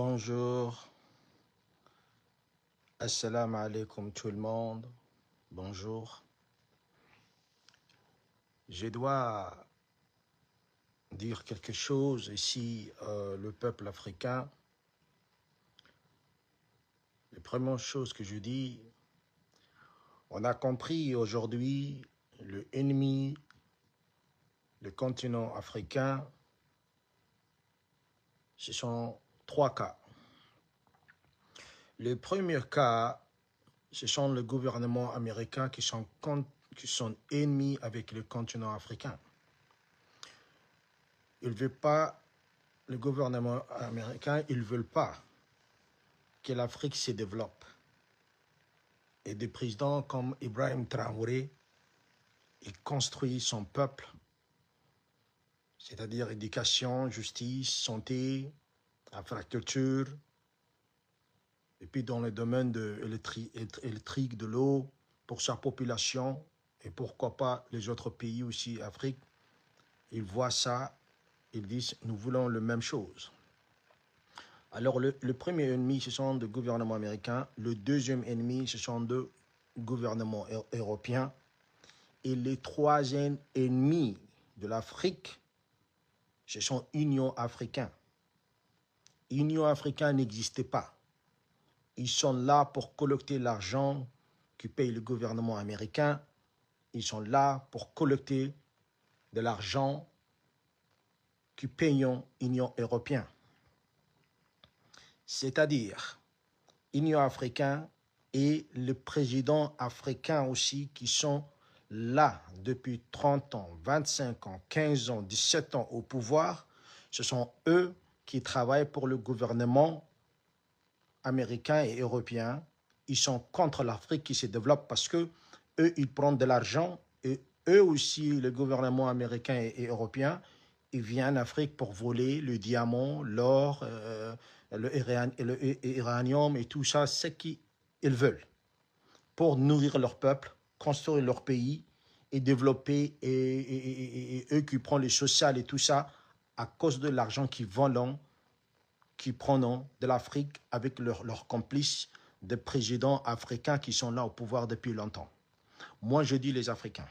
Bonjour, assalamu alaikum tout le monde, bonjour. Je dois dire quelque chose ici, le peuple africain. La première chose que je dis, on a compris aujourd'hui l'ennemi, le continent africain, ce sont trois cas. Le premier cas, ce sont les gouvernements américains qui sont ennemis avec le continent africain. Ils ne veulent pas, le gouvernement américain, ils ne veulent pas que l'Afrique se développe. Et des présidents comme Ibrahim Traoré, il construit son peuple, c'est-à-dire éducation, justice, santé, infrastructure, et puis dans le domaine électrique, de l'eau, pour sa population, et pourquoi pas les autres pays aussi, Afrique, ils voient ça, ils disent, nous voulons la même chose. Alors, le premier ennemi, ce sont des gouvernements américains. Le deuxième ennemi, ce sont des gouvernements européens. Et le troisième ennemi de l'Afrique, ce sont l'Union africaine. L'Union africaine n'existait pas. Ils sont là pour collecter l'argent que paye le gouvernement américain. Ils sont là pour collecter de l'argent que paye l'Union européenne. C'est-à-dire, l'Union africaine et le président africain aussi qui sont là depuis 30 ans, 25 ans, 15 ans, 17 ans au pouvoir, ce sont eux qui travaillent pour le gouvernement américain et européen. Ils sont contre l'Afrique qui se développe parce que eux, ils prennent de l'argent et eux aussi, le gouvernement américain et européen, ils viennent en Afrique pour voler le diamant, l'or, l'uranium et tout ça, c'est ce qu'ils veulent pour nourrir leur peuple, construire leur pays et développer, et eux qui prennent le social et tout ça à cause de l'argent qu'ils vendent, qui prennent de l'Afrique avec leurs complices, des présidents africains qui sont là au pouvoir depuis longtemps. Moi, je dis les Africains,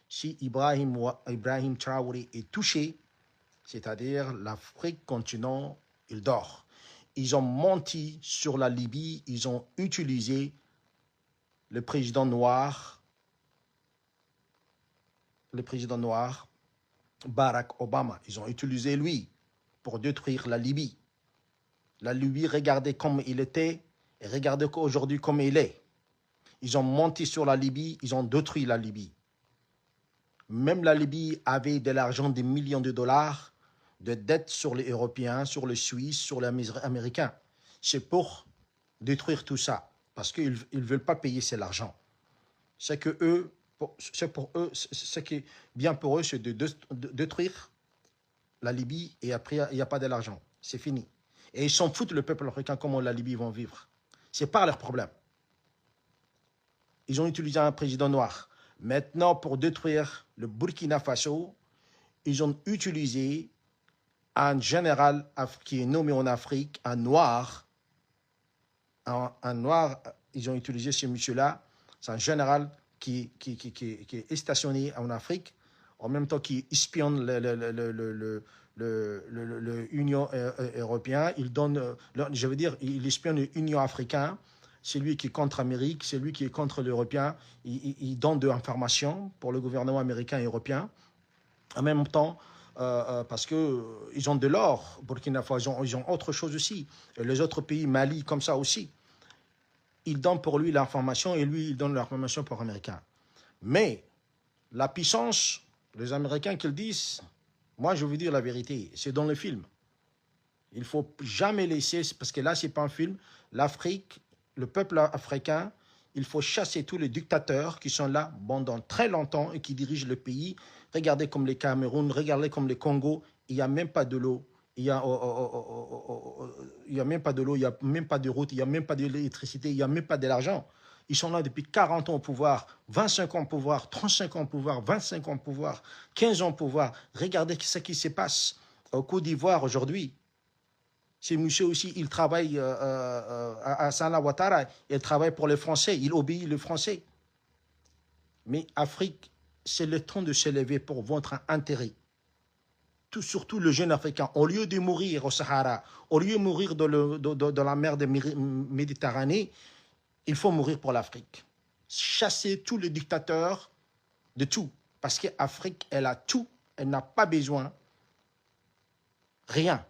si Ibrahim Traoré est touché, c'est-à-dire l'Afrique continent, il dort. Ils ont menti sur la Libye, ils ont utilisé le président noir, Barack Obama. Ils ont utilisé lui pour détruire la Libye. La Libye, regardez comme il était et regardez aujourd'hui comme il est. Ils ont menti sur la Libye, ils ont détruit la Libye. Même la Libye avait de l'argent, des millions de dollars de dettes sur les Européens, sur les Suisses, sur les Américains. C'est pour détruire tout ça, parce qu'ils ne veulent pas payer cet argent. C'est que eux, ce qui est bien pour eux, c'est de détruire la Libye et après, il n'y a pas de l'argent. C'est fini. Et ils s'en foutent, le peuple africain, comment la Libye va vivre. Ce n'est pas leur problème. Ils ont utilisé un président noir. Maintenant, pour détruire le Burkina Faso, ils ont utilisé un général qui est nommé en Afrique, un noir. Un noir, ils ont utilisé ce monsieur-là. C'est un général qui est stationné en Afrique, en même temps qu'il espionne l'Union européenne. Il donne, je veux dire, il espionne l'Union africaine. C'est lui qui est contre l'Amérique, c'est lui qui est contre l'Européen. Il donne de l'information pour le gouvernement américain et européen. En même temps, parce qu'ils ont de l'or, Burkina Faso, ils ont autre chose aussi. Et les autres pays, Mali, comme ça aussi. Ils donnent pour lui l'information et lui, il donne l'information pour l'Américain. Mais la puissance, les Américains qu'ils disent, moi je veux dire la vérité, c'est dans le film. Il ne faut jamais laisser, parce que là, ce n'est pas un film, l'Afrique, le peuple africain, il faut chasser tous les dictateurs qui sont là pendant très longtemps et qui dirigent le pays. Regardez comme les Cameroun, regardez comme les Congo, il n'y a même pas de l'eau. Il n'y a même pas de l'eau, il n'y a même pas de route, il n'y a même pas d'électricité, il n'y a même pas de l'argent. Ils sont là depuis 40 ans au pouvoir, 25 ans au pouvoir, 35 ans au pouvoir, 25 ans au pouvoir, 15 ans au pouvoir. Regardez ce qui se passe au Côte d'Ivoire aujourd'hui. C'est monsieur aussi, il travaille à Sana Ouattara, il travaille pour les Français, il obéit les Français. Mais Afrique, c'est le temps de se lever pour votre intérêt. Surtout le jeune Africain, au lieu de mourir au Sahara, au lieu de mourir dans la mer de Méditerranée, il faut mourir pour l'Afrique. Chasser tous les dictateurs de tout. Parce qu'Afrique, elle a tout, elle n'a pas besoin. Rien.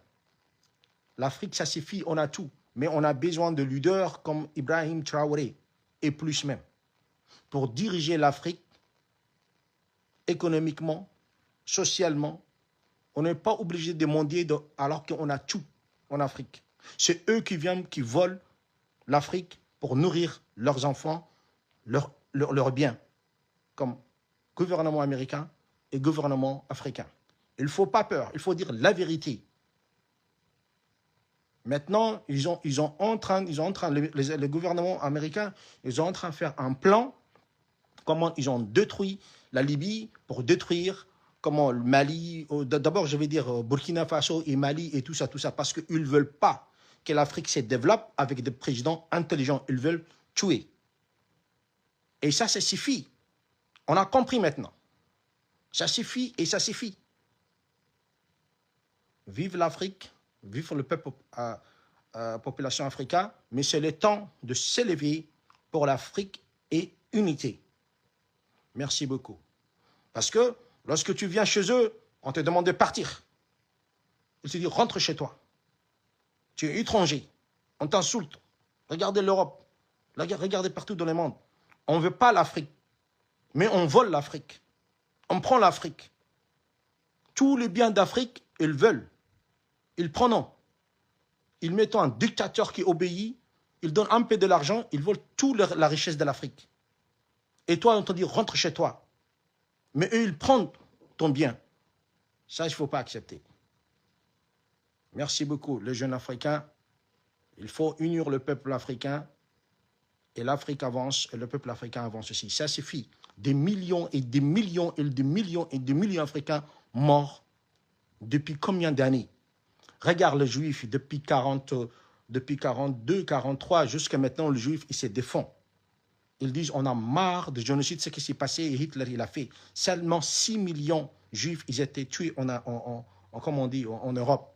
L'Afrique, ça suffit, on a tout. Mais on a besoin de leaders comme Ibrahim Traoré, et plus même, pour diriger l'Afrique économiquement, socialement. On n'est pas obligé de demander alors qu'on a tout en Afrique. C'est eux qui viennent, qui volent l'Afrique pour nourrir leurs enfants, leurs biens, comme gouvernement américain et gouvernement africain. Il ne faut pas peur, il faut dire la vérité. Maintenant, le gouvernement américain, ils sont en train de faire un plan, comment ils ont détruit la Libye pour détruire comment le Mali, d'abord je vais dire Burkina Faso et Mali et tout ça, parce qu'ils ne veulent pas que l'Afrique se développe avec des présidents intelligents. Ils veulent tuer. Et ça suffit. On a compris maintenant. Ça suffit et ça suffit. Vive l'Afrique, vive le peuple, population africaine, mais c'est le temps de s'élever pour l'Afrique et unité. Merci beaucoup. Parce que lorsque tu viens chez eux, on te demande de partir. Ils te disent rentre chez toi. Tu es étranger. On t'insulte. Regardez l'Europe. Regardez partout dans le monde. On ne veut pas l'Afrique. Mais on vole l'Afrique. On prend l'Afrique. Tous les biens d'Afrique, ils veulent. Ils prennent. Ils mettent un dictateur qui obéit. Ils donnent un peu de l'argent. Ils volent toute la richesse de l'Afrique. Et toi, on te dit rentre chez toi. Mais eux, ils prennent ton bien. Ça, il ne faut pas accepter. Merci beaucoup, les jeunes Africains. Il faut unir le peuple africain. Et l'Afrique avance, et le peuple africain avance aussi. Ça suffit. Des millions et des millions et des millions et des millions d'Africains morts depuis combien d'années? Regarde les Juifs depuis 42, 43, jusqu'à maintenant, le Juif, il se défend. Ils disent, on a marre de génocide, ce qui s'est passé, et Hitler, il a fait. Seulement 6 millions de Juifs, ils étaient tués comme on dit, en Europe.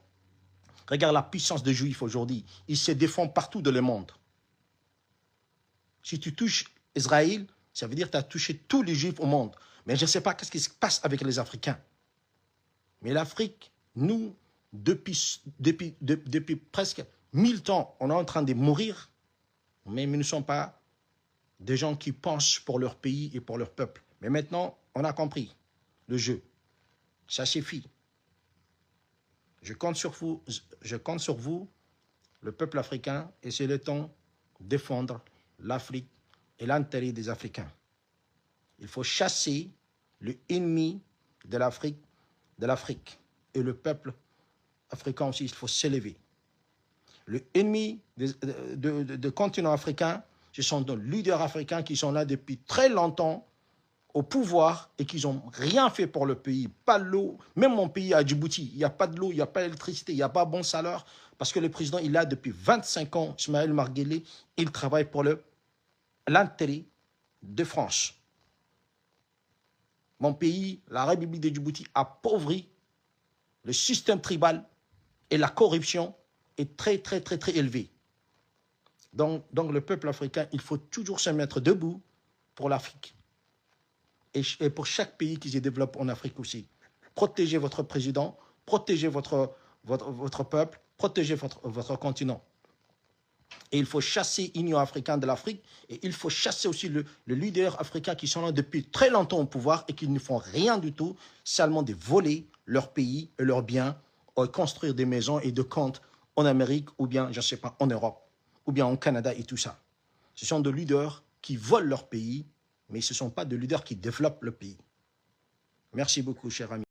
Regarde la puissance des Juifs aujourd'hui. Ils se défendent partout dans le monde. Si tu touches Israël, ça veut dire que tu as touché tous les Juifs au monde. Mais je ne sais pas ce qui se passe avec les Africains. Mais l'Afrique, nous, depuis presque 1000 ans, on est en train de mourir, mais nous ne sommes pas des gens qui pensent pour leur pays et pour leur peuple. Mais maintenant, on a compris le jeu. Ça suffit. Je compte sur vous, le peuple africain, et c'est le temps de défendre l'Afrique et l'intérêt des Africains. Il faut chasser l'ennemi de l'Afrique, et le peuple africain aussi, il faut s'élever. L'ennemi du continent africain, ce sont des leaders africains qui sont là depuis très longtemps au pouvoir et qui n'ont rien fait pour le pays. Pas l'eau, même mon pays à Djibouti, il n'y a pas de l'eau, il n'y a pas d'électricité, il n'y a pas bon salaire, parce que le président, il a depuis 25 ans, Ismaël Marguerite, il travaille pour l'intérêt de France. Mon pays, la République de Djibouti, appauvrit le système tribal et la corruption est très, très, très, très élevée. Donc le peuple africain, il faut toujours se mettre debout pour l'Afrique. Et pour chaque pays qui se développe en Afrique aussi. Protégez votre président, protégez votre peuple, protégez votre continent. Et il faut chasser l'Union africaine de l'Afrique et il faut chasser aussi le leader africain qui sont là depuis très longtemps au pouvoir et qui ne font rien du tout, seulement de voler leur pays et leurs biens, construire des maisons et des comptes en Amérique ou bien, je ne sais pas, en Europe ou bien au Canada et tout ça. Ce sont des leaders qui volent leur pays, mais ce ne sont pas des leaders qui développent le pays. Merci beaucoup, cher ami.